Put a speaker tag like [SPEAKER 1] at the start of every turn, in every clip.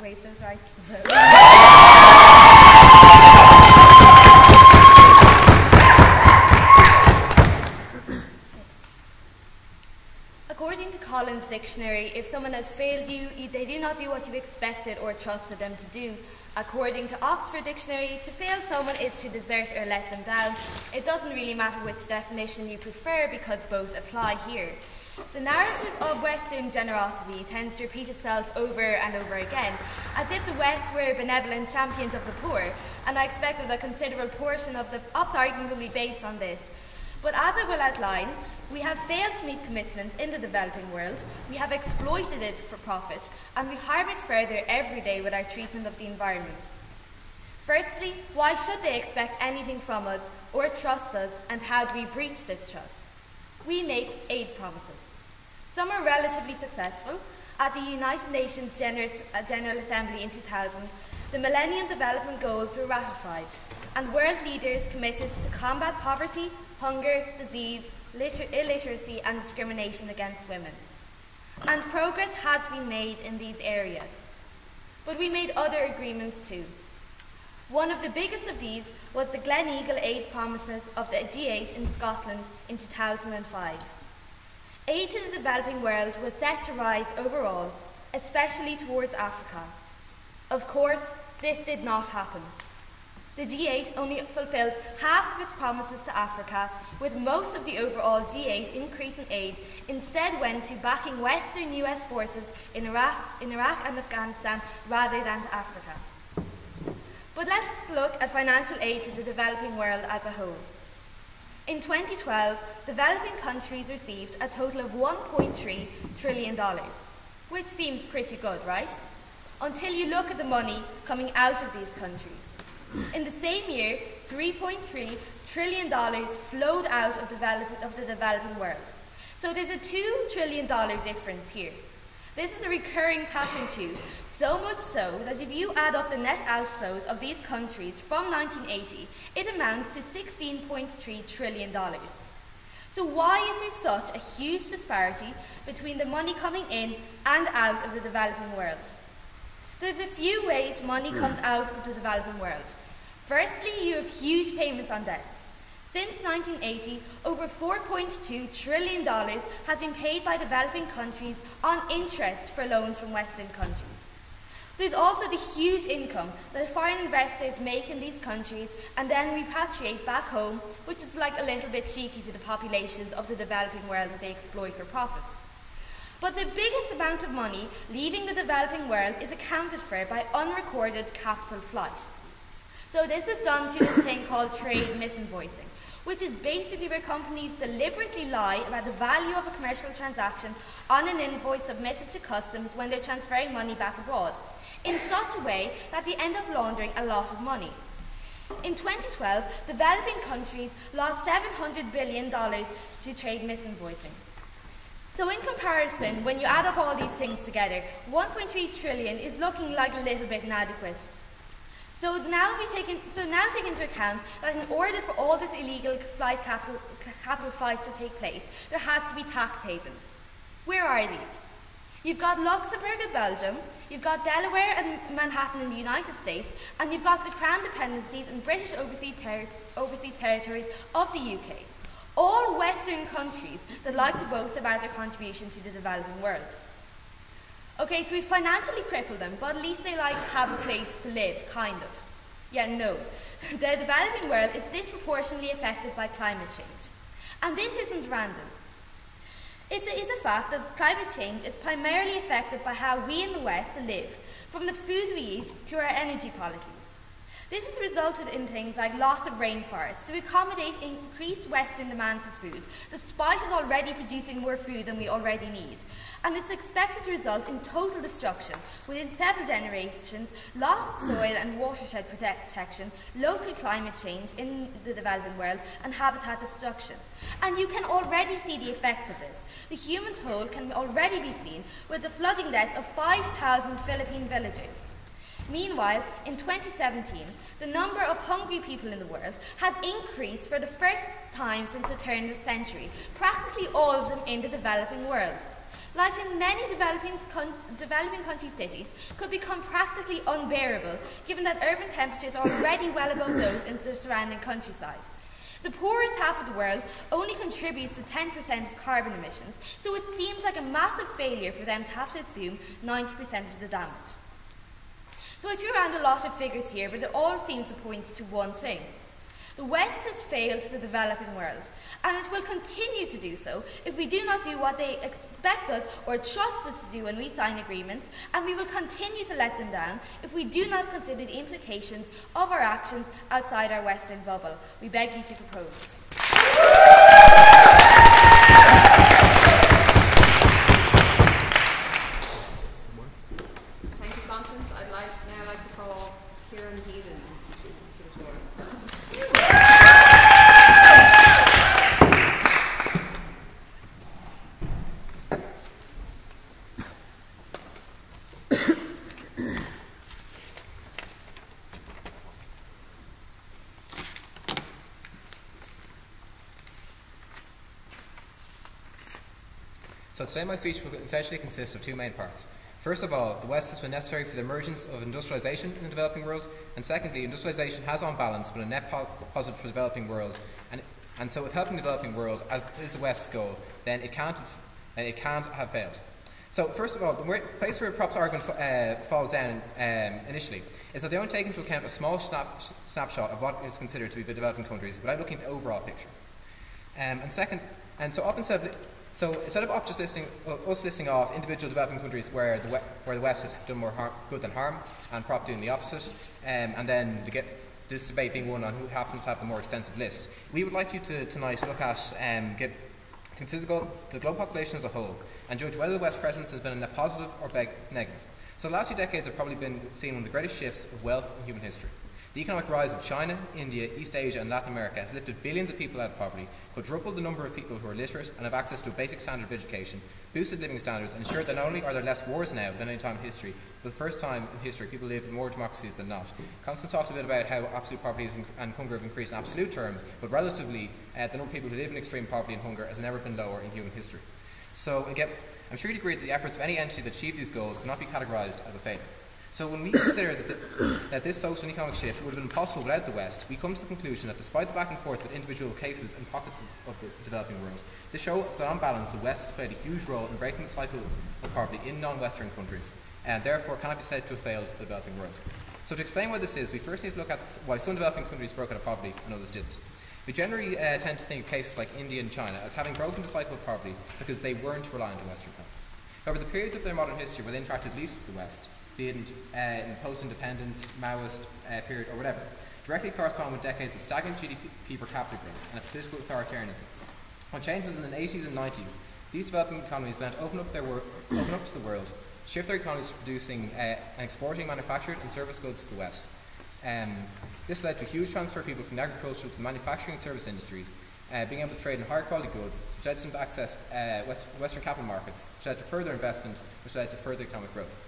[SPEAKER 1] waive those rights. According to Collins Dictionary, if someone has failed you, they do not do what you expected or trusted them to do. According to Oxford Dictionary, to fail someone is to desert or let them down. It doesn't really matter which definition you prefer because both apply here. The narrative of Western generosity tends to repeat itself over and over again, as if the West were benevolent champions of the poor, and I expect that a considerable portion of the argument will be based on this. But as I will outline, we have failed to meet commitments in the developing world, we have exploited it for profit, and we harm it further every day with our treatment of the environment. Firstly, why should they expect anything from us or trust us, and how do we breach this trust? We make aid promises. Some are relatively successful. At the United Nations General Assembly in 2000, the Millennium Development Goals were ratified, and world leaders committed to combat poverty, hunger, disease, illiteracy and discrimination against women. And progress has been made in these areas. But we made other agreements too. One of the biggest of these was the Gleneagle Aid Promises of the G8 in Scotland in 2005. Aid to the developing world was set to rise overall, especially towards Africa. Of course, this did not happen. The G8 only fulfilled half of its promises to Africa, with most of the overall G8 increase in aid instead went to backing Western US forces in Iraq and Afghanistan rather than to Africa. But let's look at financial aid to the developing world as a whole. In 2012, developing countries received a total of $1.3 trillion, which seems pretty good, right? Until you look at the money coming out of these countries. In the same year, $3.3 trillion flowed out of the developing world. So there's a $2 trillion difference here. This is a recurring pattern too, so much so that if you add up the net outflows of these countries from 1980, it amounts to $16.3 trillion. So why is there such a huge disparity between the money coming in and out of the developing world? There's a few ways money comes out of the developing world. Firstly, you have huge payments on debts. Since 1980, over $4.2 trillion has been paid by developing countries on interest for loans from Western countries. There's also the huge income that foreign investors make in these countries and then repatriate back home, which is like a little bit cheeky to the populations of the developing world that they exploit for profit. But the biggest amount of money leaving the developing world is accounted for by unrecorded capital flight. So this is done through this thing called trade misinvoicing, which is basically where companies deliberately lie about the value of a commercial transaction on an invoice submitted to customs when they're transferring money back abroad, in such a way that they end up laundering a lot of money. In 2012, developing countries lost $700 billion to trade misinvoicing. So in comparison, when you add up all these things together, 1.3 trillion is looking like a little bit inadequate. So now take into account that in order for all this illegal capital flight to take place, there has to be tax havens. Where are these? You've got Luxembourg in Belgium, you've got Delaware and Manhattan in the United States, and you've got the Crown Dependencies and British overseas territories of the UK. All Western countries that like to boast about their contribution to the developing world. Okay, so we've financially crippled them, but at least they have a place to live, kind of. Yeah, no. The developing world is disproportionately affected by climate change. And this isn't random. It is a fact that climate change is primarily affected by how we in the West live, from the food we eat to our energy policies. This has resulted in things like loss of rainforests to accommodate increased Western demand for food, despite us already producing more food than we already need. And it's expected to result in total destruction within several generations, lost soil and watershed protection, local climate change in the developing world, and habitat destruction. And you can already see the effects of this. The human toll can already be seen with the flooding deaths of 5,000 Philippine villagers. Meanwhile, in 2017, the number of hungry people in the world has increased for the first time since the turn of the century, practically all of them in the developing world. Life in many developing country cities could become practically unbearable, given that urban temperatures are already well above those in the surrounding countryside. The poorest half of the world only contributes to 10% of carbon emissions, so it seems like a massive failure for them to have to assume 90% of the damage. So I threw around a lot of figures here, but it all seems to point to one thing. The West has failed the developing world, and it will continue to do so if we do not do what they expect us or trust us to do when we sign agreements, and we will continue to let them down if we do not consider the implications of our actions outside our Western bubble. We beg you to propose.
[SPEAKER 2] Thank you, Constance. I'd now like to call Kieran Heaton to the floor.
[SPEAKER 3] So today my speech will essentially consist of two main parts. First of all, the West has been necessary for the emergence of industrialisation in the developing world, and secondly, industrialisation has on balance been a net positive for the developing world, and so with helping the developing world, as is the West's goal, then it can't have failed. So first of all, the place where Prop's argument falls down initially is that they only take into account a small snapshot of what is considered to be the developing countries without looking at the overall picture. So instead of us listing off individual developing countries where the West has done more good than harm, and Prop doing the opposite, and then to get this debate being one on who happens to have the more extensive list, we would like you to tonight look at consider the global population as a whole and judge whether the West's presence has been a net positive or negative. So the last few decades have probably been seen one of the greatest shifts of wealth in human history. The economic rise of China, India, East Asia and Latin America has lifted billions of people out of poverty, quadrupled the number of people who are literate and have access to a basic standard of education, boosted living standards and ensured that not only are there less wars now than any time in history, but for the first time in history people live in more democracies than not. Constance talked a bit about how absolute poverty and hunger have increased in absolute terms, but relatively the number of people who live in extreme poverty and hunger has never been lower in human history. So again, I'm sure you'd agree that the efforts of any entity that achieve these goals cannot be categorised as a failure. So when we consider that this social and economic shift would have been impossible without the West, we come to the conclusion that despite the back and forth with individual cases and pockets of the developing world, this shows that on balance the West has played a huge role in breaking the cycle of poverty in non-Western countries, and therefore cannot be said to have failed the developing world. So to explain why this is, we first need to look at why some developing countries broke out of poverty and others didn't. We generally tend to think of cases like India and China as having broken the cycle of poverty because they weren't reliant on Western help. However, the periods of their modern history where they interacted least with the West, be it in post-independence, Maoist period, or whatever, directly correspond with decades of stagnant GDP per capita growth and a political authoritarianism. When change was in the 80s and 90s, these developing economies began to open up to the world, shift their economies to producing and exporting manufactured and service goods to the West. This led to a huge transfer of people from the agricultural to the manufacturing and service industries, being able to trade in higher quality goods, which led them to access Western capital markets, which led to further investment, which led to further economic growth.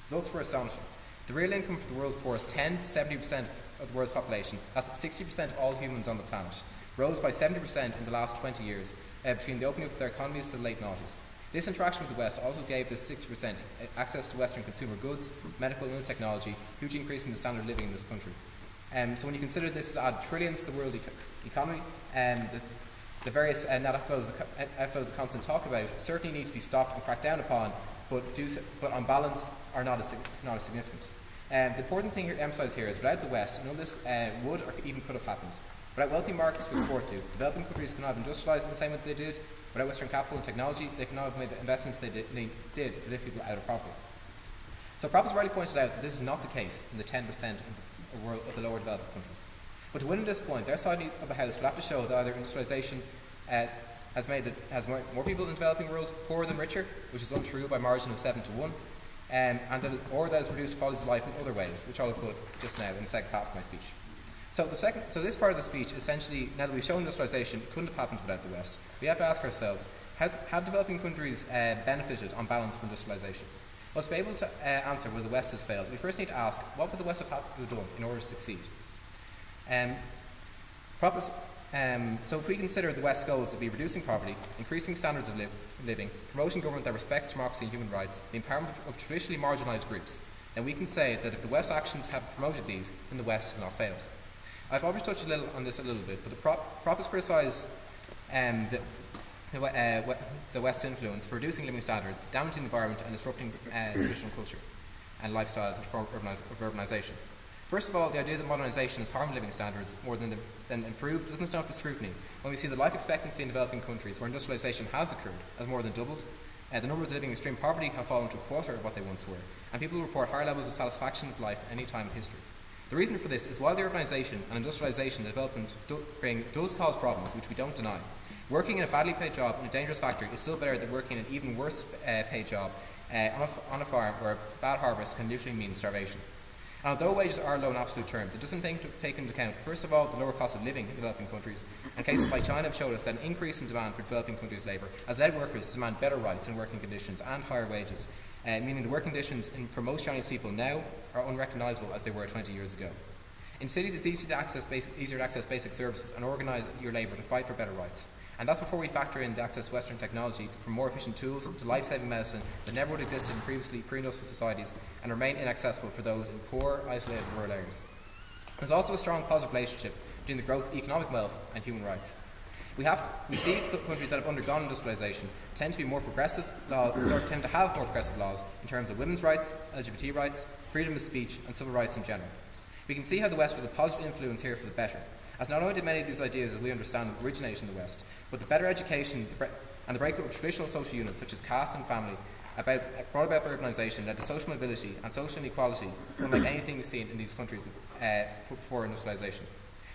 [SPEAKER 3] Results were astonishing. The real income for the world's poorest 10 to 70% of the world's population, that's 60% of all humans on the planet, rose by 70% in the last 20 years between the opening of their economies to the late noughties. This interaction with the West also gave this 60% access to Western consumer goods, medical and technology, hugely increasing the standard of living in this country. So when you consider this add trillions to the world economy, the various net outflows that Constance talked about certainly need to be stopped and cracked down upon, but on balance are not as significant. The important thing to emphasise here is without the West, none of this would or even could have happened. Without wealthy markets to export to, developing countries cannot have industrialised in the same way that they did. Without Western capital and technology, they cannot have made the investments they did to lift people out of poverty. So Prop has rightly pointed out that this is not the case in the 10% of the lower developed countries. But to win at this point, their side of the house will have to show that either industrialisation has more people in the developing world poorer than richer, which is untrue by a margin of 7 to 1, or that has reduced quality of life in other ways, which I'll put just now in the second half of my speech. So this part of the speech, essentially, now that we've shown industrialisation couldn't have happened without the West, we have to ask ourselves, how have developing countries benefited on balance from industrialisation? Well, to be able to answer whether the West has failed, we first need to ask, what would the West have had to have done in order to succeed? Prop So if we consider the West's goals to be reducing poverty, increasing standards of living, promoting government that respects democracy and human rights, the empowerment of traditionally marginalised groups, then we can say that if the West's actions have promoted these, then the West has not failed. I've already touched on this a little bit, but the prop has criticised the West's influence for reducing living standards, damaging the environment and disrupting traditional culture and lifestyles of urbanisation. First of all, the idea that modernisation has harmed living standards more than improved doesn't stand up to scrutiny when we see the life expectancy in developing countries where industrialisation has occurred has more than doubled. The numbers living in extreme poverty have fallen to a quarter of what they once were, and people report higher levels of satisfaction with life at any time in history. The reason for this is while the urbanisation and industrialisation development does cause problems, which we don't deny, working in a badly paid job in a dangerous factory is still better than working in an even worse paid job on a farm where a bad harvest can literally mean starvation. And although wages are low in absolute terms, it doesn't take into account, first of all, the lower cost of living in developing countries, and cases like China have showed us that an increase in demand for developing countries' labour has led workers to demand better rights and working conditions and higher wages, meaning the working conditions for most Chinese people now are unrecognisable as they were 20 years ago. In cities, it's easier to access basic services and organise your labour to fight for better rights. And that's before we factor in the access to Western technology from more efficient tools to life-saving medicine that never would have existed in previously pre-industrial societies and remain inaccessible for those in poor, isolated rural areas. There's also a strong positive relationship between the growth of economic wealth and human rights. We see countries that have undergone industrialisation tend to be more progressive, or tend to have more progressive laws in terms of women's rights, LGBT rights, freedom of speech and civil rights in general. We can see how the West was a positive influence here for the better, as not only did many of these ideas, as we understand them, originate in the West, but the better education and the breakup of traditional social units such as caste and family brought about urbanisation led to social mobility and social inequality, unlike anything we've seen in these countries before industrialisation.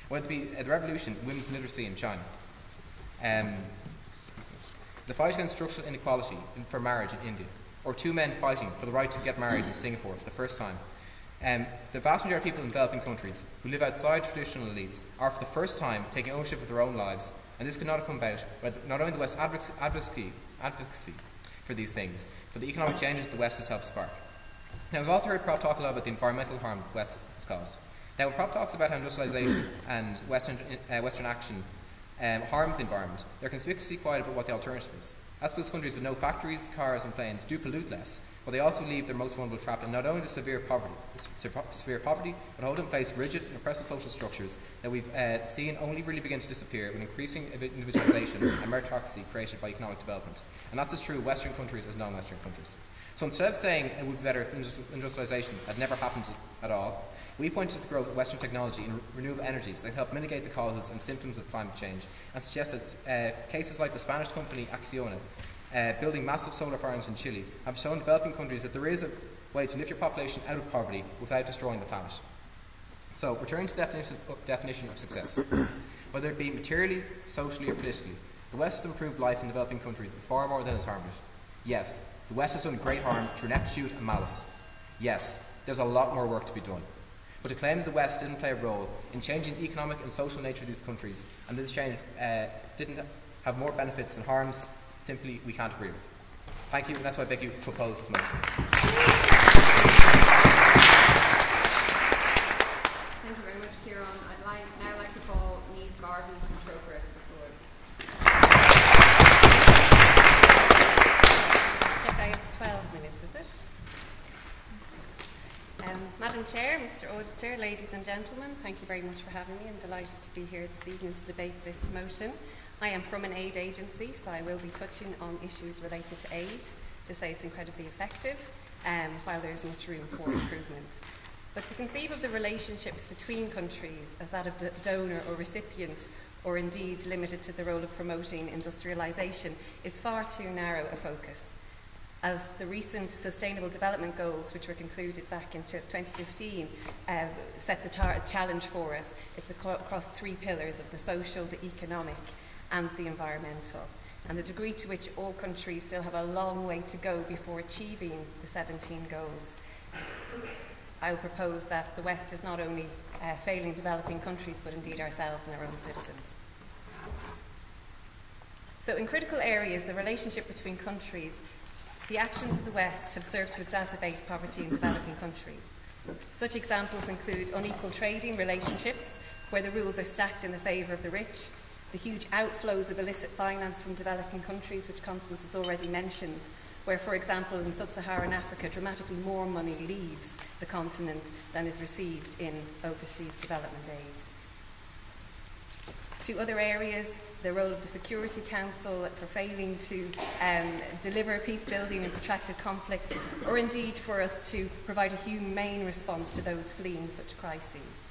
[SPEAKER 3] Whether it be the revolution in women's literacy in China, the fight against structural inequality for marriage in India, or two men fighting for the right to get married in Singapore for the first time. The vast majority of people in developing countries who live outside traditional elites are for the first time taking ownership of their own lives, and this could not have come about with not only the West's advocacy for these things, but the economic changes the West has helped spark. Now, we've also heard Prop talk a lot about the environmental harm the West has caused. Now, when Prop talks about how industrialisation and Western action harms the environment, they're conspicuously quiet about what the alternative is. That's because countries with no factories, cars and planes do pollute less, but they also leave their most vulnerable trapped in not only the severe poverty, but hold in place rigid and oppressive social structures that we've seen only really begin to disappear with increasing individualisation and meritocracy created by economic development. And that's as true of Western countries as non-Western countries. So instead of saying it would be better if industrialisation had never happened at all, we point to the growth of Western technology in renewable energies that help mitigate the causes and symptoms of climate change, and suggest that cases like the Spanish company Acciona, building massive solar farms in Chile, have shown developing countries that there is a way to lift your population out of poverty without destroying the planet. So, returning to the definition of success. Whether it be materially, socially or politically, the West has improved life in developing countries far more than has harmed it. Yes, the West has done great harm through ineptitude and malice. Yes, there's a lot more work to be done. But to claim that the West didn't play a role in changing the economic and social nature of these countries, and this change didn't have more benefits than harms, simply we can't agree with. Thank you, and that's why I beg you to oppose this motion.
[SPEAKER 2] Thank you very much, Kieran. I'd now like to call Niamh Garvey from Trócaire to the floor.
[SPEAKER 4] Check, I have 12 minutes, is it? Madam Chair, Mr. Auditor, ladies and gentlemen, thank you very much for having me. I'm delighted to be here this evening to debate this motion. I am from an aid agency, so I will be touching on issues related to aid to say it's incredibly effective, while there is much room for improvement. But to conceive of the relationships between countries as that of donor or recipient, or indeed limited to the role of promoting industrialisation, is far too narrow a focus. As the recent Sustainable Development Goals, which were concluded back in 2015, set the challenge for us, it's across three pillars of the social, the economic and the environmental. And the degree to which all countries still have a long way to go before achieving the 17 goals. I will propose that the West is not only failing developing countries, but indeed ourselves and our own citizens. So in critical areas, the relationship between countries, the actions of the West have served to exacerbate poverty in developing countries. Such examples include unequal trading relationships, where the rules are stacked in the favour of the rich, the huge outflows of illicit finance from developing countries, which Constance has already mentioned, where, for example, in sub-Saharan Africa, dramatically more money leaves the continent than is received in overseas development aid. To other areas, the role of the Security Council for failing to deliver peace building in protracted conflict, or indeed for us to provide a humane response to those fleeing such crises.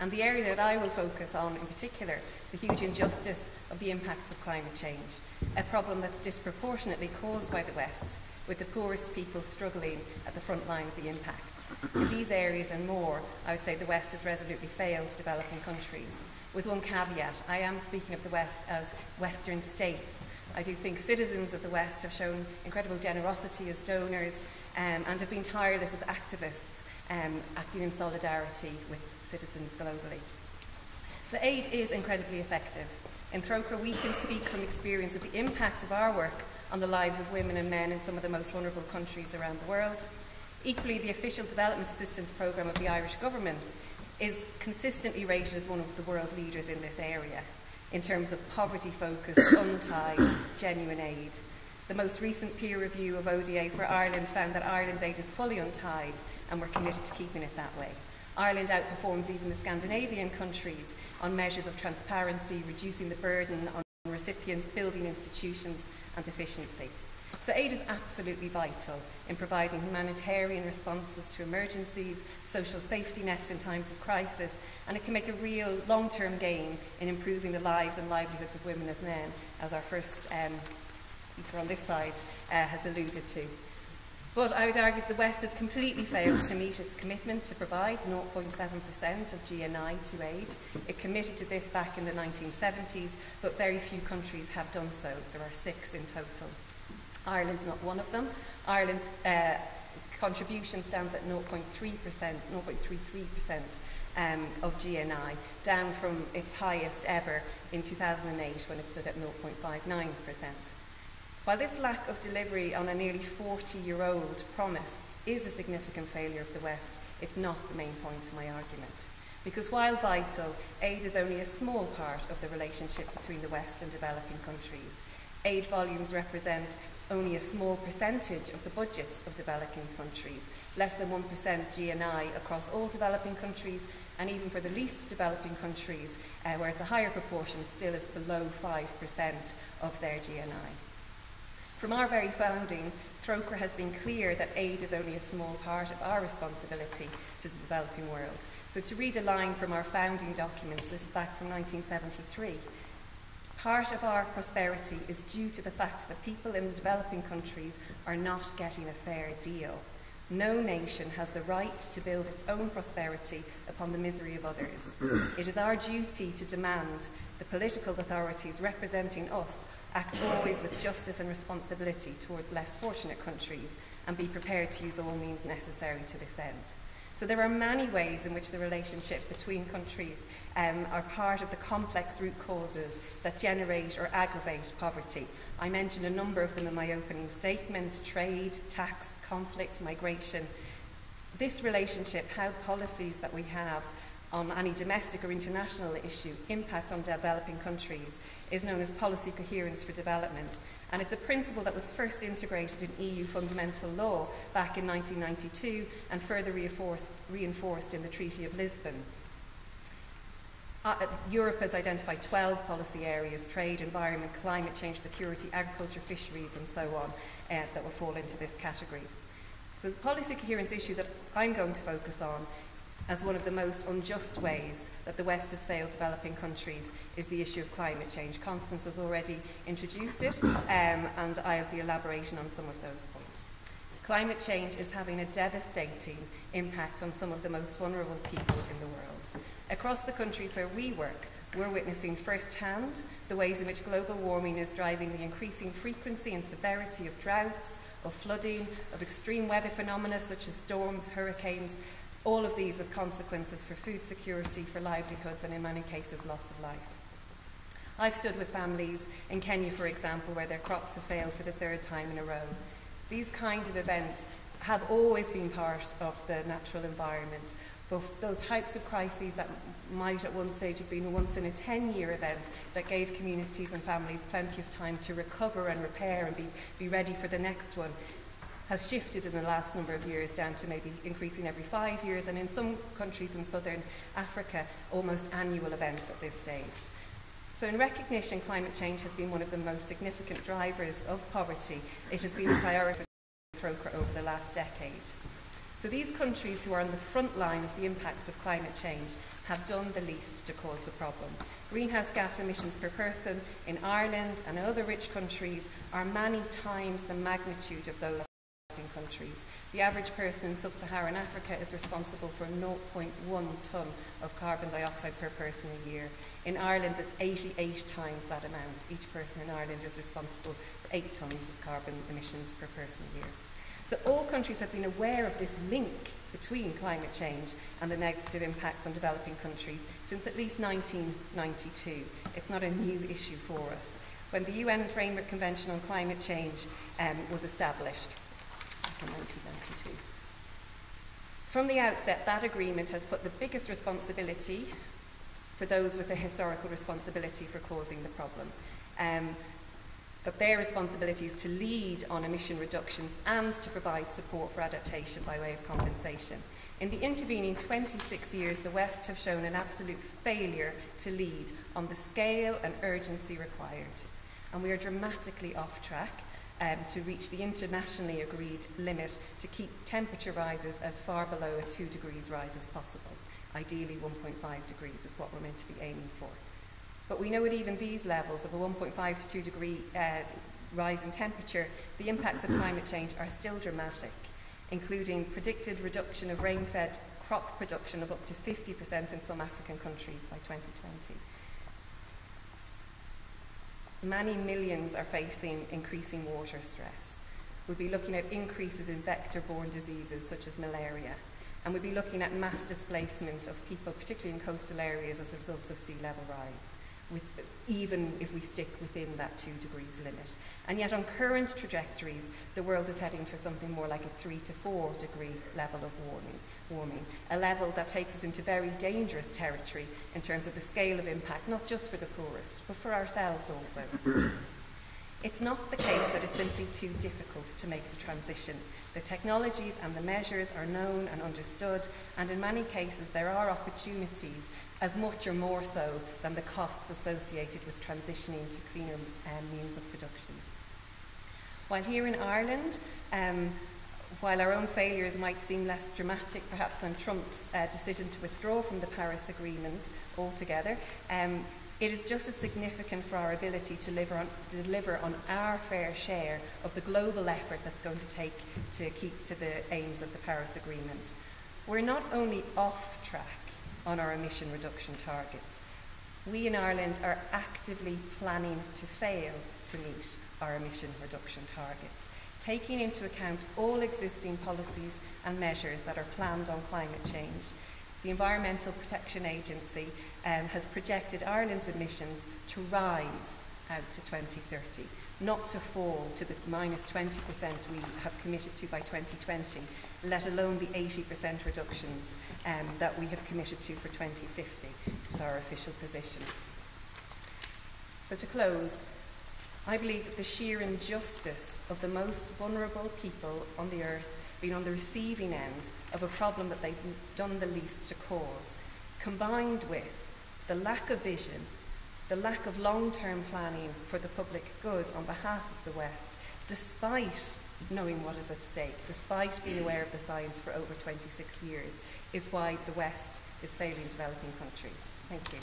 [SPEAKER 4] And the area that I will focus on in particular, the huge injustice of the impacts of climate change, a problem that's disproportionately caused by the West, with the poorest people struggling at the front line of the impacts. In these areas and more, I would say the West has resolutely failed developing countries. With one caveat, I am speaking of the West as Western states. I do think citizens of the West have shown incredible generosity as donors and have been tireless as activists, acting in solidarity with citizens globally. So aid is incredibly effective. In Trócaire, we can speak from experience of the impact of our work on the lives of women and men in some of the most vulnerable countries around the world. Equally, the official development assistance programme of the Irish government is consistently rated as one of the world leaders in this area in terms of poverty-focused, untied, genuine aid. The most recent peer review of ODA for Ireland found that Ireland's aid is fully untied, and we're committed to keeping it that way. Ireland outperforms even the Scandinavian countries on measures of transparency, reducing the burden on recipients, building institutions and efficiency. So aid is absolutely vital in providing humanitarian responses to emergencies, social safety nets in times of crisis, and it can make a real long-term gain in improving the lives and livelihoods of women and men, as our first speaker on this side has alluded to. But I would argue that the West has completely failed to meet its commitment to provide 0.7% of GNI to aid. It committed to this back in the 1970s, but very few countries have done so. There are 6 in total. Ireland's not one of them. Ireland's contribution stands at 0.3%, 0.33% of GNI, down from its highest ever in 2008 when it stood at 0.59%. While this lack of delivery on a nearly 40-year-old promise is a significant failure of the West, it's not the main point of my argument. Because while vital, aid is only a small part of the relationship between the West and developing countries. Aid volumes represent only a small percentage of the budgets of developing countries, less than 1% GNI across all developing countries, and even for the least developing countries, where it's a higher proportion, it still is below 5% of their GNI. From our very founding, Trócaire has been clear that aid is only a small part of our responsibility to the developing world. So to read a line from our founding documents, this is back from 1973, part of our prosperity is due to the fact that people in the developing countries are not getting a fair deal. No nation has the right to build its own prosperity upon the misery of others. It is our duty to demand the political authorities representing us act always with justice and responsibility towards less fortunate countries and be prepared to use all means necessary to this end. So there are many ways in which the relationship between countries are part of the complex root causes that generate or aggravate poverty. I mentioned a number of them in my opening statement: trade, tax, conflict, migration. This relationship, how policies that we have on any domestic or international issue impact on developing countries, is known as policy coherence for development, and it's a principle that was first integrated in EU fundamental law back in 1992 and further reinforced in the Treaty of Lisbon. Europe has identified 12 policy areas: trade, environment, climate change, security, agriculture, fisheries and so on, that will fall into this category. So the policy coherence issue that I'm going to focus on as one of the most unjust ways that the West has failed developing countries is the issue of climate change. Constance has already introduced it, and I'll be elaborating on some of those points. Climate change is having a devastating impact on some of the most vulnerable people in the world. Across the countries where we work, we're witnessing firsthand the ways in which global warming is driving the increasing frequency and severity of droughts, of flooding, of extreme weather phenomena such as storms, hurricanes, all of these with consequences for food security, for livelihoods, and in many cases, loss of life. I've stood with families in Kenya, for example, where their crops have failed for the 3rd time in a row. These kind of events have always been part of the natural environment. But those types of crises that might at one stage have been a once in a 10-year event that gave communities and families plenty of time to recover and repair and be ready for the next one has shifted in the last number of years down to maybe increasing every 5 years, and in some countries in southern Africa, almost annual events at this stage. So in recognition, climate change has been one of the most significant drivers of poverty. It has been a priority for Trócaire over the last decade. So these countries who are on the front line of the impacts of climate change have done the least to cause the problem. Greenhouse gas emissions per person in Ireland and other rich countries are many times the magnitude of those developing countries. The average person in sub-Saharan Africa is responsible for 0.1 tonne of carbon dioxide per person a year. In Ireland, it's 88 times that amount. Each person in Ireland is responsible for 8 tonnes of carbon emissions per person a year. So all countries have been aware of this link between climate change and the negative impacts on developing countries since at least 1992. It's not a new issue for us. When the UN Framework Convention on Climate Change was established back in 1992. From the outset, that agreement has put the biggest responsibility for those with a historical responsibility for causing the problem. But their responsibility is to lead on emission reductions and to provide support for adaptation by way of compensation. In the intervening 26 years, the West have shown an absolute failure to lead on the scale and urgency required. And we are dramatically off track to reach the internationally agreed limit to keep temperature rises as far below a 2 degrees rise as possible. Ideally 1.5 degrees is what we're meant to be aiming for. But we know at even these levels of a 1.5 to 2 degree rise in temperature, the impacts of climate change are still dramatic, including predicted reduction of rain-fed crop production of up to 50% in some African countries by 2020. Many millions are facing increasing water stress. We'll be looking at increases in vector-borne diseases such as malaria, and we'll be looking at mass displacement of people, particularly in coastal areas, as a result of sea level rise, even if we stick within that 2 degrees limit. And yet on current trajectories, the world is heading for something more like a 3 to 4 degree level of warming, a level that takes us into very dangerous territory in terms of the scale of impact, not just for the poorest, but for ourselves also. It's not the case that it's simply too difficult to make the transition. The technologies and the measures are known and understood, and in many cases there are opportunities, as much or more so than the costs associated with transitioning to cleaner means of production. While here in Ireland, while our own failures might seem less dramatic perhaps than Trump's decision to withdraw from the Paris Agreement altogether, it is just as significant for our ability to deliver on our fair share of the global effort that's going to take to keep to the aims of the Paris Agreement. We're not only off track on our emission reduction targets, we in Ireland are actively planning to fail to meet our emission reduction targets, taking into account all existing policies and measures that are planned on climate change. The Environmental Protection Agency has projected Ireland's emissions to rise out to 2030, not to fall to the minus 20% we have committed to by 2020, let alone the 80% reductions that we have committed to for 2050, is our official position. So to close, I believe that the sheer injustice of the most vulnerable people on the earth being on the receiving end of a problem that they've done the least to cause, combined with the lack of vision, the lack of long-term planning for the public good on behalf of the West, despite knowing what is at stake, despite being aware of the science for over 26 years, is why the West is failing developing countries. Thank you.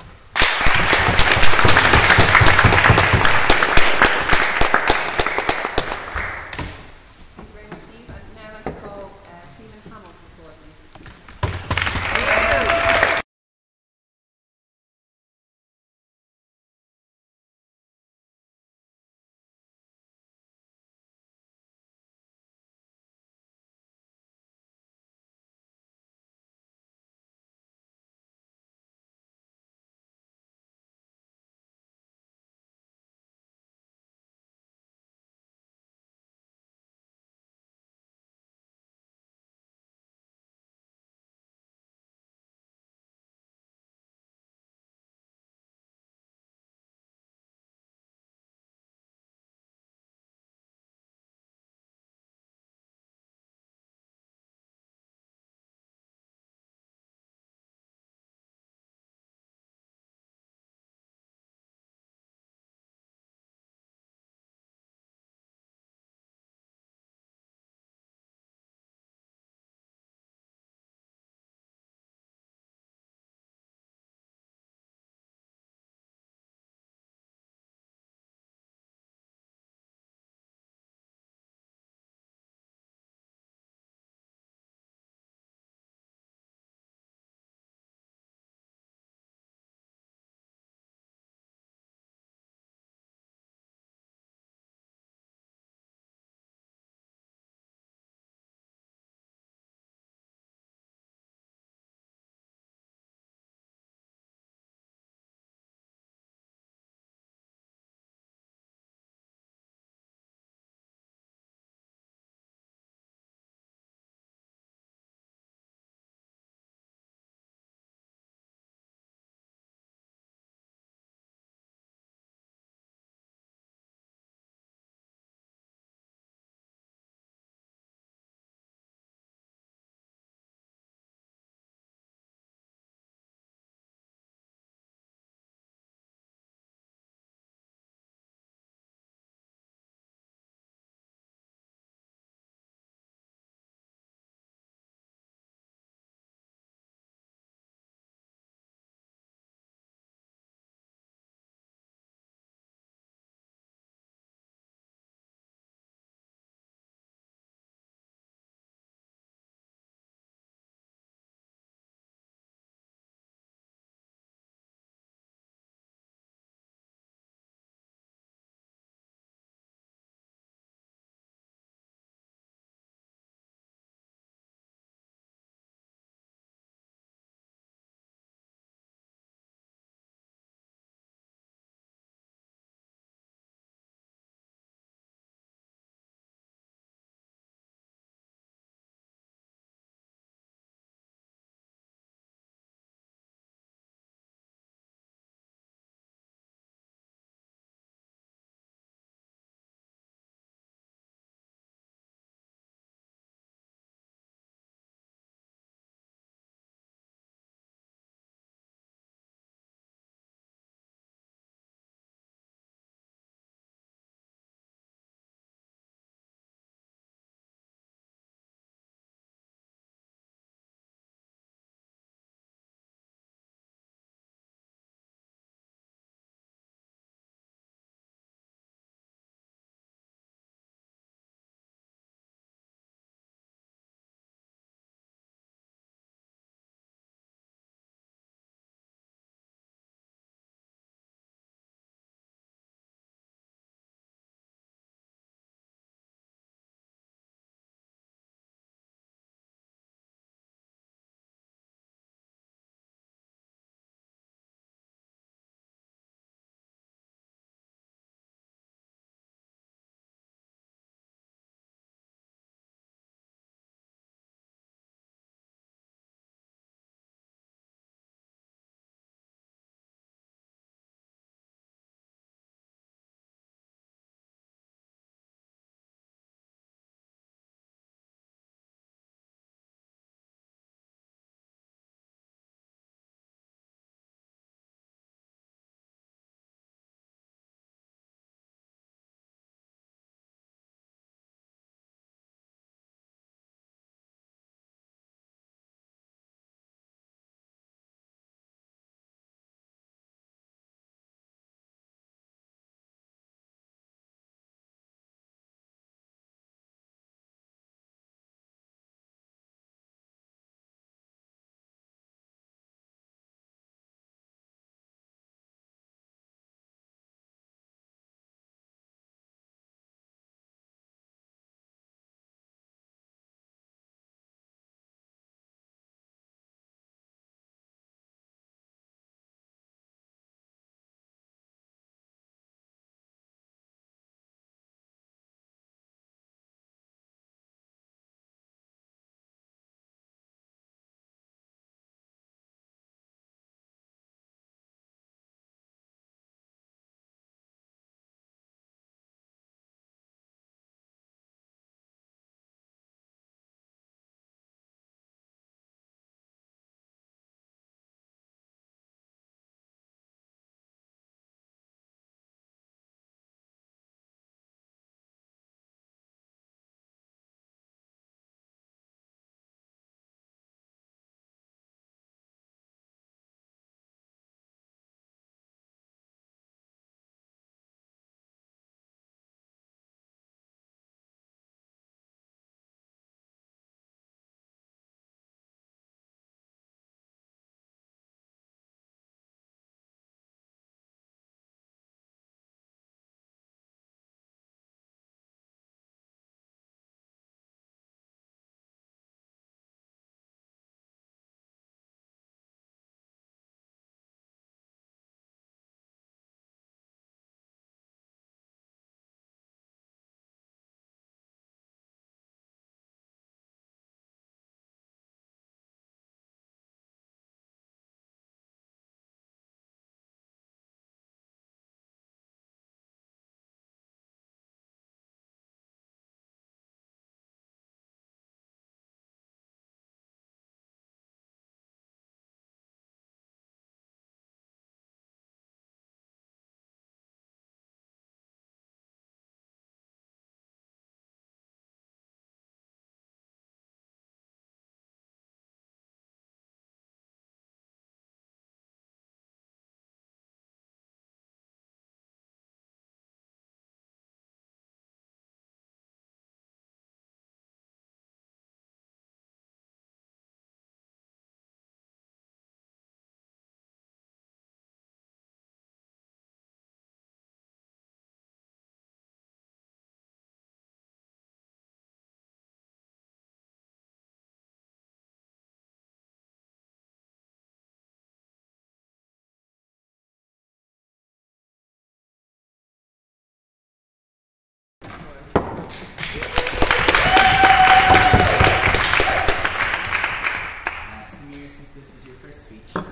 [SPEAKER 5] speech on the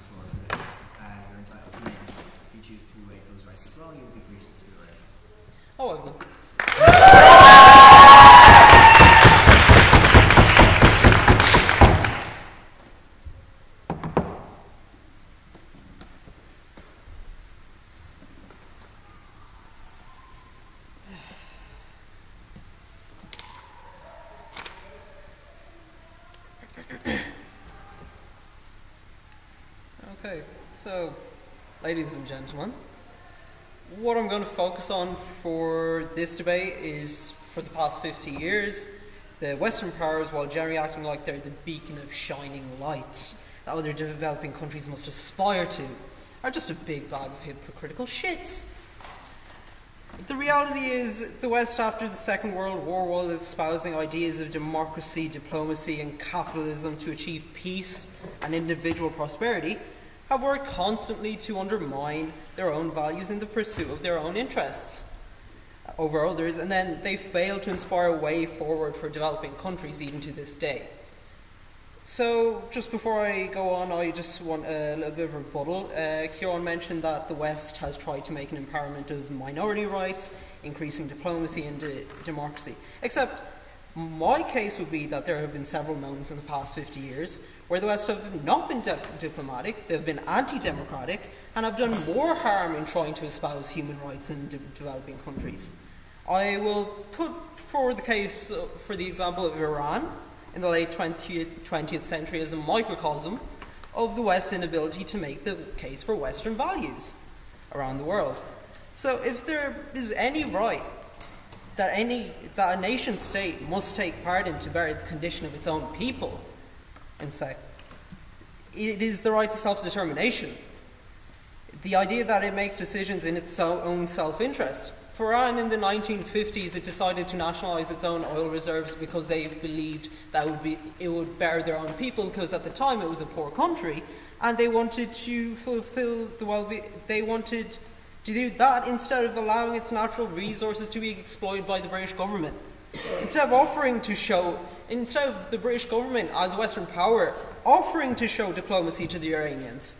[SPEAKER 5] floor for this. You're entitled to make rights. If you choose to waive those rights as well, you'll be greeted to the right.
[SPEAKER 6] Oh, well then. Okay, so, ladies and gentlemen, what I'm going to focus on for this debate is, for the past 50 years, the Western powers, while generally acting like they're the beacon of shining light that other developing countries must aspire to, are just a big bag of hypocritical shit. The reality is, the West after the Second World War, while espousing ideas of democracy, diplomacy and capitalism to achieve peace and individual prosperity, have worked constantly to undermine their own values in the pursuit of their own interests over others, and then they fail to inspire a way forward for developing countries even to this day. So, just before I go on, I just want a little bit of a rebuttal. Kieran mentioned that the West has tried to make an empowerment of minority rights, increasing diplomacy and democracy. Except, my case would be that there have been several moments in the past 50 years where the West have not been diplomatic, they've been anti-democratic, and have done more harm in trying to espouse human rights in developing countries. I will put forward the case for the example of Iran in the late 20th century as a microcosm of the West's inability to make the case for Western values around the world. So if there is any right that a nation state must take part in to better the condition of its own people, and say, it is the right to self-determination. The idea that it makes decisions in its own self-interest. For Iran in the 1950s, it decided to nationalise its own oil reserves because they believed that it would better their own people, because at the time it was a poor country, and they wanted to fulfil the well-being. They wanted to do that instead of allowing its natural resources to be exploited by the British government. Instead of the British government as a Western power offering to show diplomacy to the Iranians,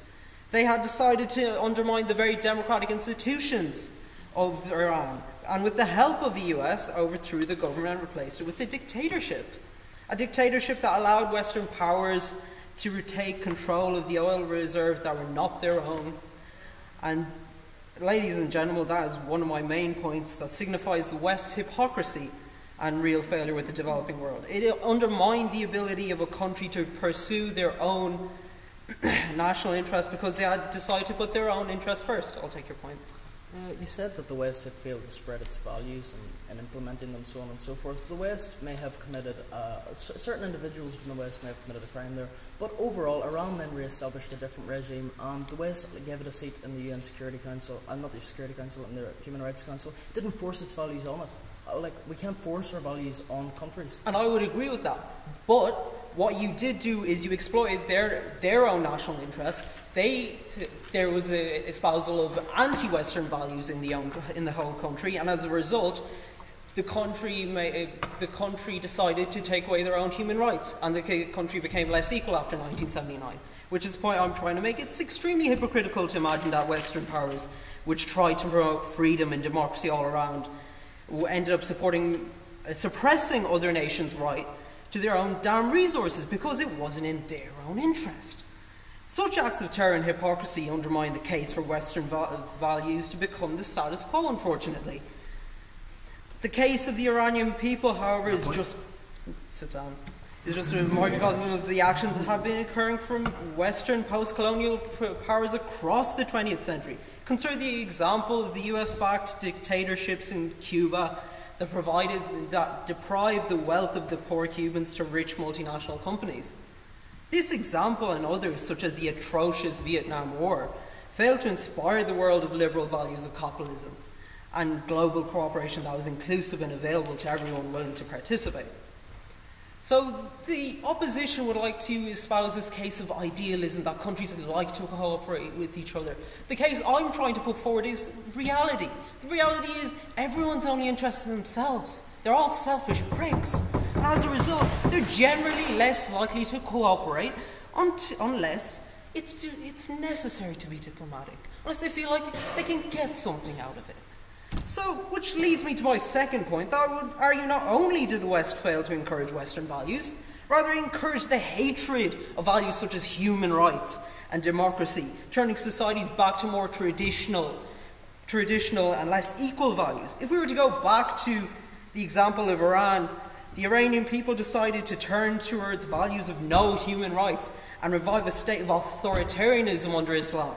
[SPEAKER 6] they had decided to undermine the very democratic institutions of Iran, and with the help of the US, overthrew the government and replaced it with a dictatorship. A dictatorship that allowed Western powers to retake control of the oil reserves that were not their own. And ladies and gentlemen, that is one of my main points that signifies the West's hypocrisy and real failure with the developing world. It undermined the ability of a country to pursue their own national interest because they had decided to put their own interests first. I'll take your point.
[SPEAKER 7] You said that the West had failed to spread its values and implementing them, so on and so forth. The West may have committed, certain individuals from the West may have committed a crime there, but overall, Iran then re-established a different regime, and the West gave it a seat in the UN Security Council, not the Security Council, in the Human Rights Council. It didn't force its values on it. Like, we can't force our values on countries.
[SPEAKER 6] And I would agree with that. But what you did do is you exploited their own national interests. There was a espousal of anti-Western values in the whole country, and as a result, the country decided to take away their own human rights, and the country became less equal after 1979. Which is the point I'm trying to make. It's extremely hypocritical to imagine that Western powers, which tried to promote freedom and democracy all around, ended up suppressing other nations' right to their own damn resources because it wasn't in their own interest. Such acts of terror and hypocrisy undermine the case for Western values to become the status quo, unfortunately. The case of the Iranian people, however, is just... Sit down. Is just a microcosm of the actions that have been occurring from Western post-colonial powers across the 20th century. Consider the example of the US-backed dictatorships in Cuba that deprived the wealth of the poor Cubans to rich multinational companies. This example and others, such as the atrocious Vietnam War, failed to inspire the world of liberal values of capitalism and global cooperation that was inclusive and available to everyone willing to participate. So the opposition would like to espouse this case of idealism, that countries would like to cooperate with each other. The case I'm trying to put forward is reality. The reality is everyone's only interested in themselves. They're all selfish pricks. And as a result, they're generally less likely to cooperate unless it's necessary to be diplomatic, unless they feel like they can get something out of it. So, which leads me to my second point, that I would argue not only did the West fail to encourage Western values, rather encouraged the hatred of values such as human rights and democracy, turning societies back to more traditional and less equal values. If we were to go back to the example of Iran, the Iranian people decided to turn towards values of no human rights and revive a state of authoritarianism under Islam,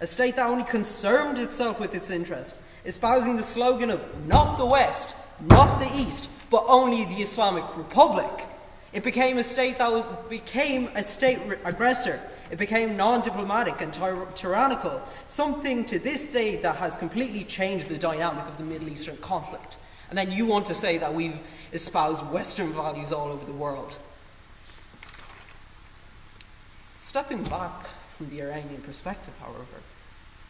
[SPEAKER 6] a state that only concerned itself with its interest, espousing the slogan of not the West, not the East, but only the Islamic Republic. It became a state aggressor. It became non-diplomatic and tyrannical, something to this day that has completely changed the dynamic of the Middle Eastern conflict. And then you want to say that we've espoused Western values all over the world. Stepping back from the Iranian perspective, however,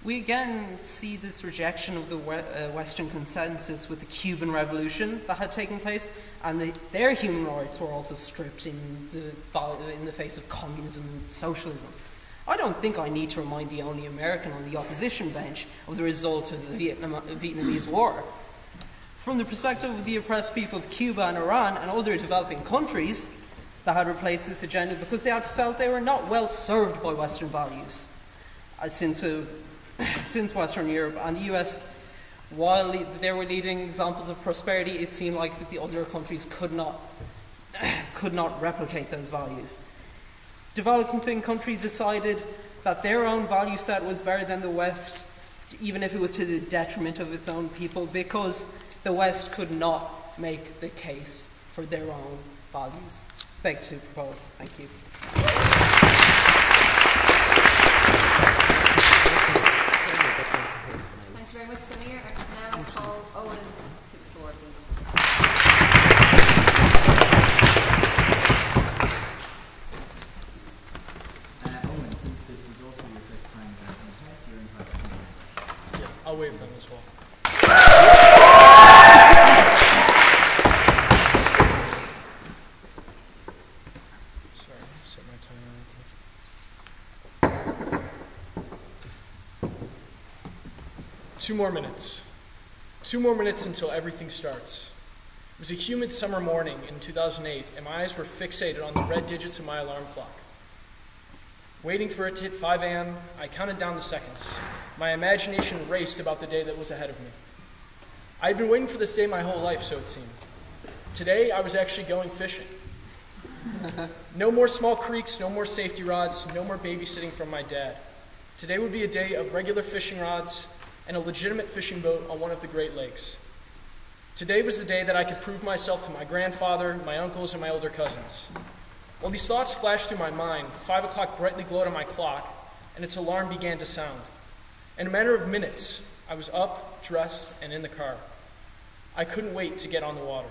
[SPEAKER 6] we again see this rejection of the Western consensus with the Cuban Revolution that had taken place, and their human rights were also stripped in the face of communism and socialism. I don't think I need to remind the only American on the opposition bench of the result of the Vietnamese War. From the perspective of the oppressed people of Cuba and Iran and other developing countries that had replaced this agenda because they had felt they were not well served by Western values. Since Western Europe and the US, while they were leading examples of prosperity, it seemed like that the other countries could not replicate those values. Developing countries decided that their own value set was better than the West, even if it was to the detriment of its own people, because the West could not make the case for their own values. Beg to propose. Thank you.
[SPEAKER 2] Thank you very much, Samir. Now let's call Owen to the floor, please.
[SPEAKER 5] Owen, since this is also your first time addressing the House, you're entitled to know as well.
[SPEAKER 8] Yeah, I'll waive them as well. Sorry, set my timer real quick. 2 more minutes. 2 more minutes until everything starts. It was a humid summer morning in 2008, and my eyes were fixated on the red digits of my alarm clock. Waiting for it to hit 5 a.m., I counted down the seconds. My imagination raced about the day that was ahead of me. I had been waiting for this day my whole life, so it seemed. Today, I was actually going fishing. No more small creeks, no more safety rods, no more babysitting from my dad. Today would be a day of regular fishing rods and a legitimate fishing boat on one of the Great Lakes. Today was the day that I could prove myself to my grandfather, my uncles, and my older cousins. While these thoughts flashed through my mind, 5 o'clock brightly glowed on my clock, and its alarm began to sound. In a matter of minutes, I was up, dressed, and in the car. I couldn't wait to get on the water.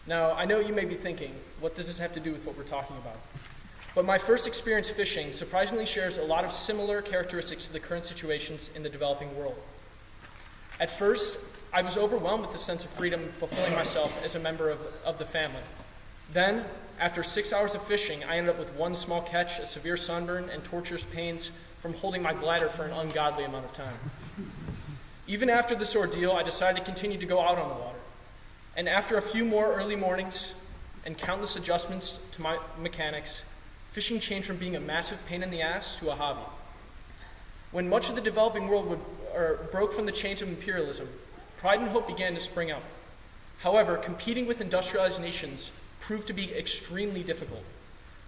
[SPEAKER 8] Now, I know you may be thinking, what does this have to do with what we're talking about? But my first experience fishing surprisingly shares a lot of similar characteristics to the current situations in the developing world. At first, I was overwhelmed with a sense of freedom fulfilling myself as a member of the family. Then, after 6 hours of fishing, I ended up with 1 small catch, a severe sunburn, and torturous pains from holding my bladder for an ungodly amount of time. Even after this ordeal, I decided to continue to go out on the water. And after a few more early mornings and countless adjustments to my mechanics, fishing changed from being a massive pain in the ass to a hobby. When much of the developing world broke from the chains of imperialism, pride and hope began to spring up. However, competing with industrialized nations proved to be extremely difficult.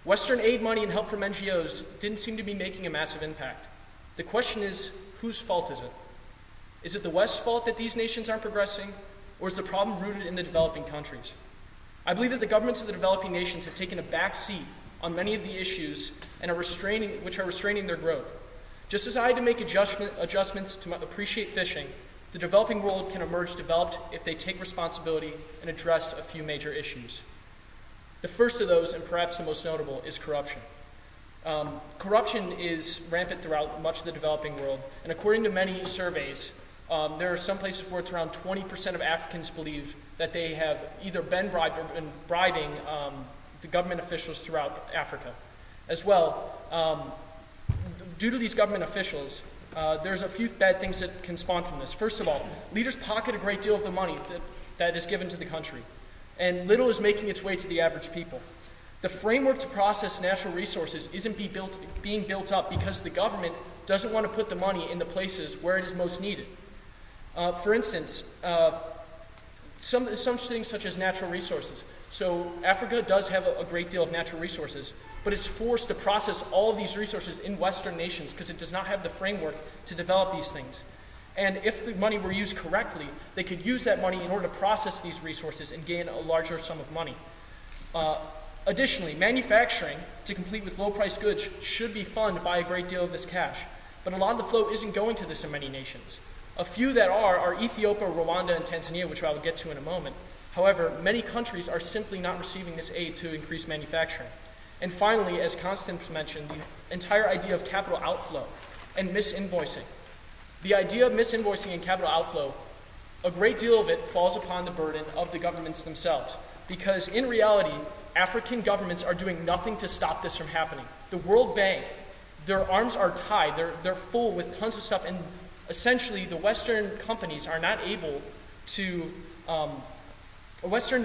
[SPEAKER 8] Western aid money and help from NGOs didn't seem to be making a massive impact. The question is, whose fault is it? Is it the West's fault that these nations aren't progressing, or is the problem rooted in the developing countries? I believe that the governments of the developing nations have taken a back seat on many of the issues and which are restraining their growth. Just as I had to make adjustments to appreciate fishing, the developing world can emerge developed if they take responsibility and address a few major issues. The first of those, and perhaps the most notable, is corruption. Corruption is rampant throughout much of the developing world, and according to many surveys, there are some places where it's around 20% of Africans believe that they have either been bribed or been bribing the government officials throughout Africa. As well, Due to these government officials, there's a few bad things that can spawn from this. First of all, leaders pocket a great deal of the money that is given to the country, and little is making its way to the average people. The framework to process natural resources isn't being built up because the government doesn't want to put the money in the places where it is most needed. For instance, some things such as natural resources. So Africa does have a great deal of natural resources, but it's forced to process all of these resources in Western nations because it does not have the framework to develop these things. And if the money were used correctly, they could use that money in order to process these resources and gain a larger sum of money. Additionally, manufacturing to compete with low-priced goods should be funded by a great deal of this cash, but a lot of the flow isn't going to this in many nations. A few that are Ethiopia, Rwanda, and Tanzania, which I will get to in a moment. However, many countries are simply not receiving this aid to increase manufacturing. And finally, as Constance mentioned, the entire idea of capital outflow and misinvoicing. The idea of misinvoicing and capital outflow, a great deal of it falls upon the burden of the governments themselves, because in reality, African governments are doing nothing to stop this from happening. The World Bank, their arms are tied, they're full with tons of stuff, and essentially the Western companies are not able to, Western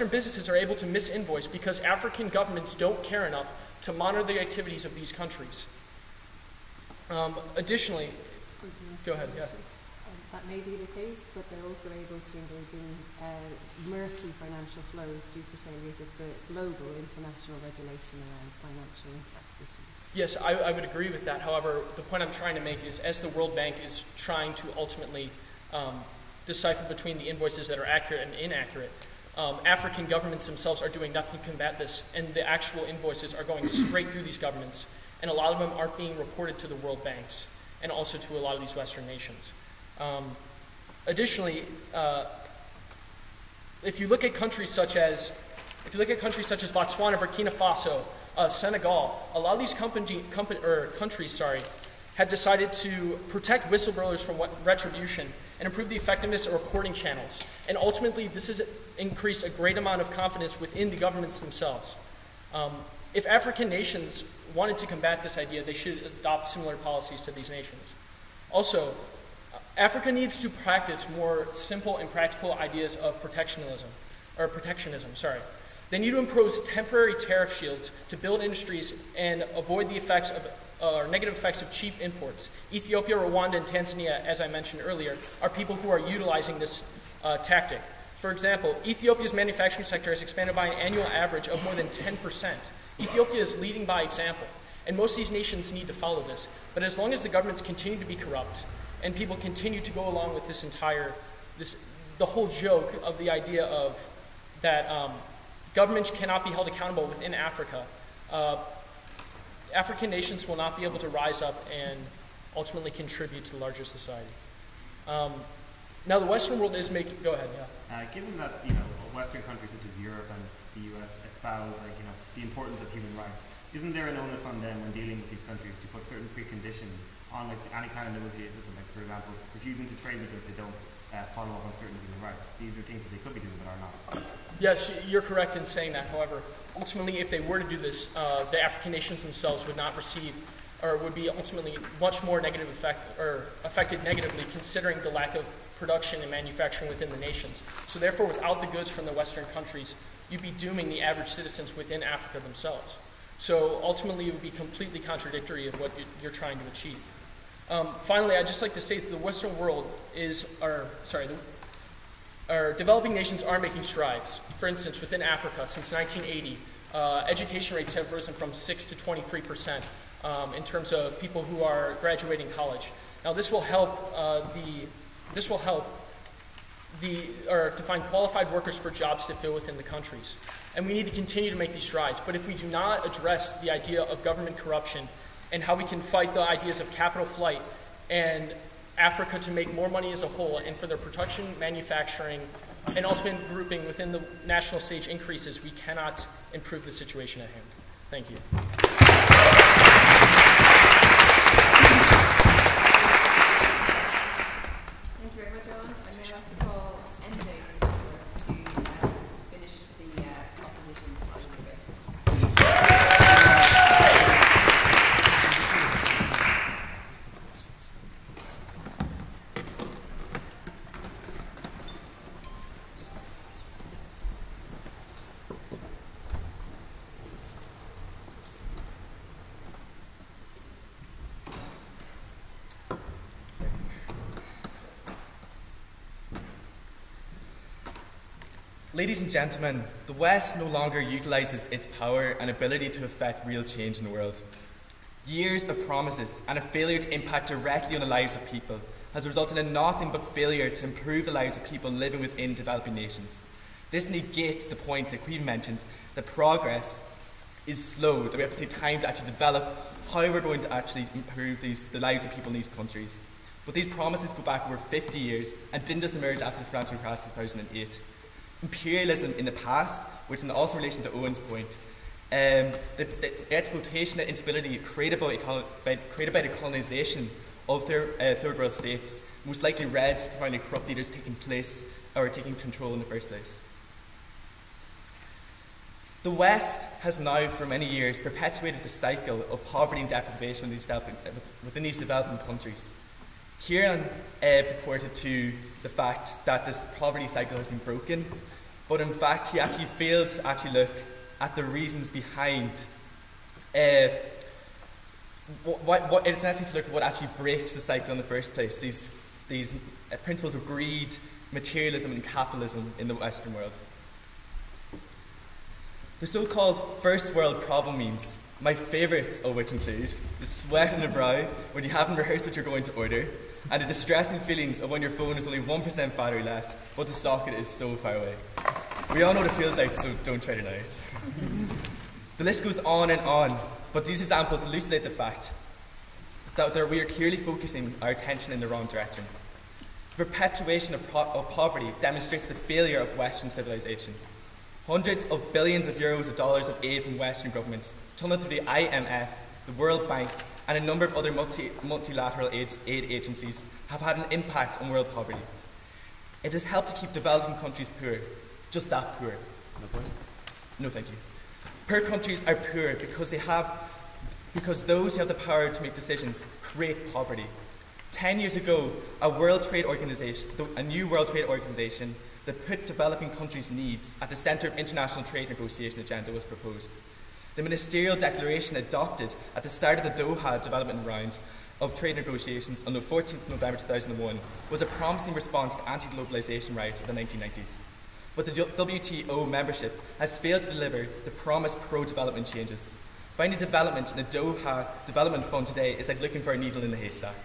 [SPEAKER 8] businesses are able to misinvoice because African governments don't care enough to monitor the activities of these countries. Additionally, go ahead, yeah.
[SPEAKER 4] That may be the case, but they're also able to engage in murky financial flows due to failures of the global international regulation around financial and tax issues.
[SPEAKER 8] Yes, I would agree with that. However, the point I'm trying to make is as the World Bank is trying to ultimately decipher between the invoices that are accurate and inaccurate, African governments themselves are doing nothing to combat this, and the actual invoices are going straight through these governments, and a lot of them aren't being reported to the World Banks and also to a lot of these Western nations. Additionally, if you look at countries such as Botswana, Burkina Faso, Senegal, a lot of these countries have decided to protect whistleblowers from retribution and improve the effectiveness of reporting channels. And ultimately, this has increased a great amount of confidence within the governments themselves. If African nations wanted to combat this idea, they should adopt similar policies to these nations. Also, Africa needs to practice more simple and practical ideas of protectionism. They need to impose temporary tariff shields to build industries and avoid the effects of negative effects of cheap imports. Ethiopia, Rwanda, and Tanzania, as I mentioned earlier, are people who are utilizing this tactic. For example, Ethiopia's manufacturing sector has expanded by an annual average of more than 10%. Ethiopia is leading by example, and most of these nations need to follow this. But as long as the governments continue to be corrupt, and people continue to go along with the whole joke of the idea of that governments cannot be held accountable within Africa, African nations will not be able to rise up and ultimately contribute to the larger society. Now the Western world is making, go ahead, yeah.
[SPEAKER 9] Given that, Western countries such as Europe and the US espouse, the importance of human rights, isn't there an onus on them when dealing with these countries to put certain preconditions on any kind of negotiation, like for example, refusing to trade with them if they don't follow up on certain human rights? These are things that they could be doing but are not.
[SPEAKER 8] Yes, you're correct in saying that. However, ultimately, if they were to do this, the African nations themselves would not receive, or would be ultimately much more affected negatively, considering the lack of production and manufacturing within the nations. So therefore, without the goods from the Western countries, you'd be dooming the average citizens within Africa themselves. So ultimately, it would be completely contradictory of what you're trying to achieve. Finally, I'd just like to say that the Western world our developing nations are making strides. For instance, within Africa, since 1980, education rates have risen from 6 to 23% in terms of people who are graduating college. Now, this will help to find qualified workers for jobs to fill within the countries. And we need to continue to make these strides. But if we do not address the idea of government corruption and how we can fight the ideas of capital flight and Africa to make more money as a whole, and for their production, manufacturing, and ultimate grouping within the national stage increases, we cannot improve the situation at hand. Thank you.
[SPEAKER 2] Thank you very much, Owen. I'd now like to call NJ to finish the opposition side of the debate.
[SPEAKER 10] Ladies and gentlemen, the West no longer utilises its power and ability to affect real change in the world. Years of promises and a failure to impact directly on the lives of people has resulted in nothing but failure to improve the lives of people living within developing nations. This negates the point that Queen mentioned, that progress is slow, that we have to take time to actually develop how we're going to actually improve the lives of people in these countries. But these promises go back over 50 years and didn't just emerge after the financial crisis of 2008. Imperialism in the past, which is also in relation to Owen's point, the exploitation and instability created by the colonisation of third world states, most likely led to finding corrupt leaders taking control in the first place. The West has now, for many years, perpetuated the cycle of poverty and deprivation within these developing countries. Kieran purported to the fact that this poverty cycle has been broken, but in fact he actually failed to actually look at the reasons behind what it's necessary to look at what actually breaks the cycle in the first place, these principles of greed, materialism and capitalism in the Western world. The so-called first world problem memes, my favourites of which include the sweat on the brow when you haven't rehearsed what you're going to order, and the distressing feelings of when your phone has only 1% battery left, but the socket is so far away. We all know what it feels like, so don't try it out. The list goes on, but these examples elucidate the fact that we are clearly focusing our attention in the wrong direction. The perpetuation of poverty demonstrates the failure of Western civilization. Hundreds of billions of euros of dollars of aid from Western governments, tunneled through the IMF, the World Bank, and a number of other multilateral aid agencies have had an impact on world poverty. It has helped to keep developing countries poor, just that poor. No, thank you. Poor countries are poor because those who have the power to make decisions create poverty. 10 years ago, a new World Trade Organization that put developing countries' needs at the centre of international trade negotiation agenda was proposed. The ministerial declaration adopted at the start of the Doha development round of trade negotiations on the 14th of November 2001 was a promising response to anti-globalisation riots of the 1990s. But the WTO membership has failed to deliver the promised pro-development changes. Finding development in the Doha Development Fund today is like looking for a needle in the haystack.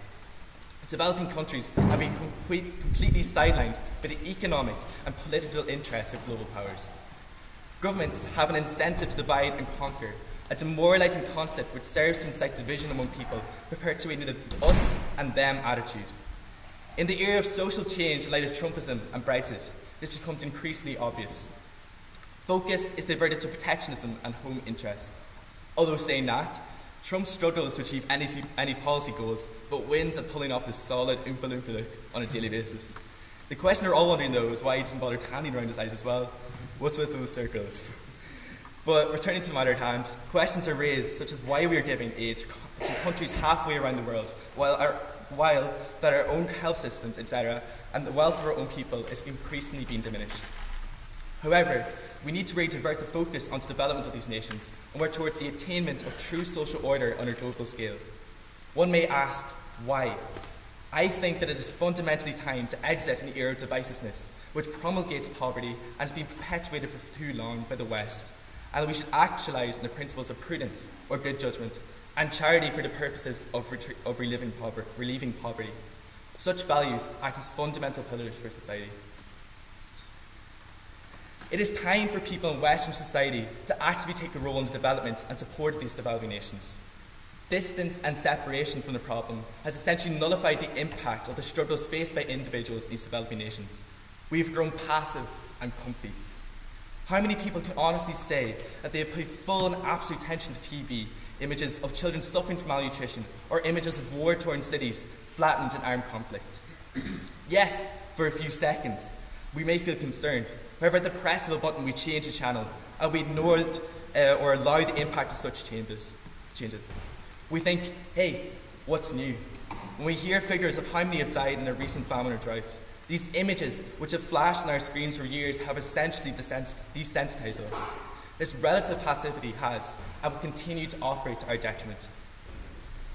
[SPEAKER 10] Developing countries have been completely sidelined by the economic and political interests of global powers. Governments have an incentive to divide and conquer, a demoralising concept which serves to incite division among people, perpetuating the us and them attitude. In the era of social change in light of Trumpism and Brexit, this becomes increasingly obvious. Focus is diverted to protectionism and home interest. Although saying that, Trump struggles to achieve any policy goals, but wins at pulling off this solid Oompa Loompa look on a daily basis. The question we're all wondering, though, is why he doesn't bother tanning around his eyes as well. What's with those circles? But returning to the matter at hand, questions are raised, such as why we are giving aid to countries halfway around the world, while that our own health systems, etc., and the wealth of our own people is increasingly being diminished. However, we need to really divert the focus onto development of these nations and work towards the attainment of true social order on a global scale. One may ask, why? I think that it is fundamentally time to exit an era of divisiveness, which promulgates poverty and has been perpetuated for too long by the West, and that we should actualise the principles of prudence or good judgment and charity for the purposes of relieving poverty. Such values act as fundamental pillars for society. It is time for people in Western society to actively take a role in the development and support of these developing nations. Distance and separation from the problem has essentially nullified the impact of the struggles faced by individuals in these developing nations. We have grown passive and comfy. How many people can honestly say that they have paid full and absolute attention to TV, images of children suffering from malnutrition, or images of war-torn cities flattened in armed conflict? Yes, for a few seconds, we may feel concerned. However, at the press of a button, we change the channel, and we ignore it or allow the impact of such changes. We think, hey, what's new? When we hear figures of how many have died in a recent famine or drought, these images, which have flashed on our screens for years, have essentially desensitized us. This relative passivity has and will continue to operate to our detriment.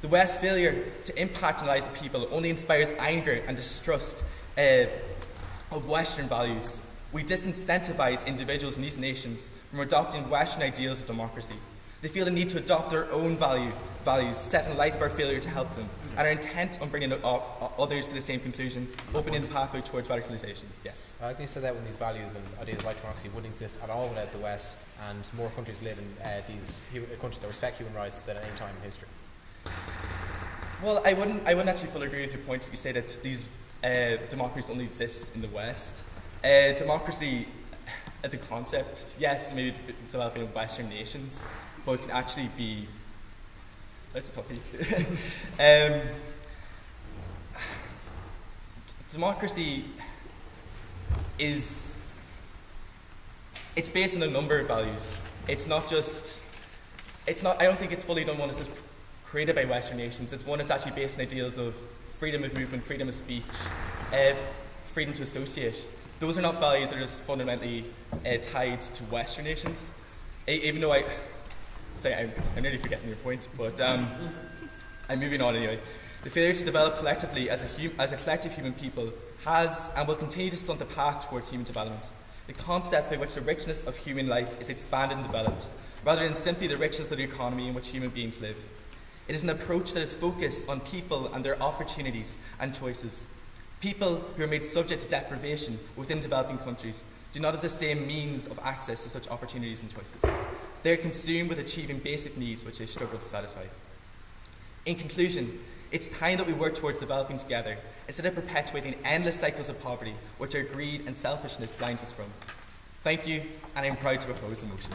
[SPEAKER 10] The West's failure to impact on the lives of people only inspires anger and distrust of Western values, We disincentivize individuals in these nations from adopting Western ideals of democracy. They feel the need to adopt their own values set in light of our failure to help them, and are intent on bringing others to the same conclusion, opening the pathway towards radicalisation. Yes?
[SPEAKER 3] I think they said that when these values and ideas like democracy wouldn't exist at all without the West, and more countries live in these countries that respect human rights than at any time in history.
[SPEAKER 10] Well, I wouldn't actually fully agree with your point that you say that these democracies only exist in the West. Democracy as a concept, yes, maybe developing in Western nations, but it can actually be, that's a topic. Democracy it's based on a number of values. I don't think it's fully done one that's just created by Western nations. It's one that's actually based on ideals of freedom of movement, freedom of speech, freedom to associate. Those are not values that are just fundamentally tied to Western nations. Even though I'm nearly forgetting your point, but I'm moving on anyway. The failure to develop collectively as a collective human people has and will continue to stunt the path towards human development. The concept by which the richness of human life is expanded and developed, rather than simply the richness of the economy in which human beings live. It is an approach that is focused on people and their opportunities and choices. People who are made subject to deprivation within developing countries do not have the same means of access to such opportunities and choices. They are consumed with achieving basic needs which they struggle to satisfy. In conclusion, it's time that we work towards developing together instead of perpetuating endless cycles of poverty which our greed and selfishness blinds us from. Thank you, and I am proud to propose the motion.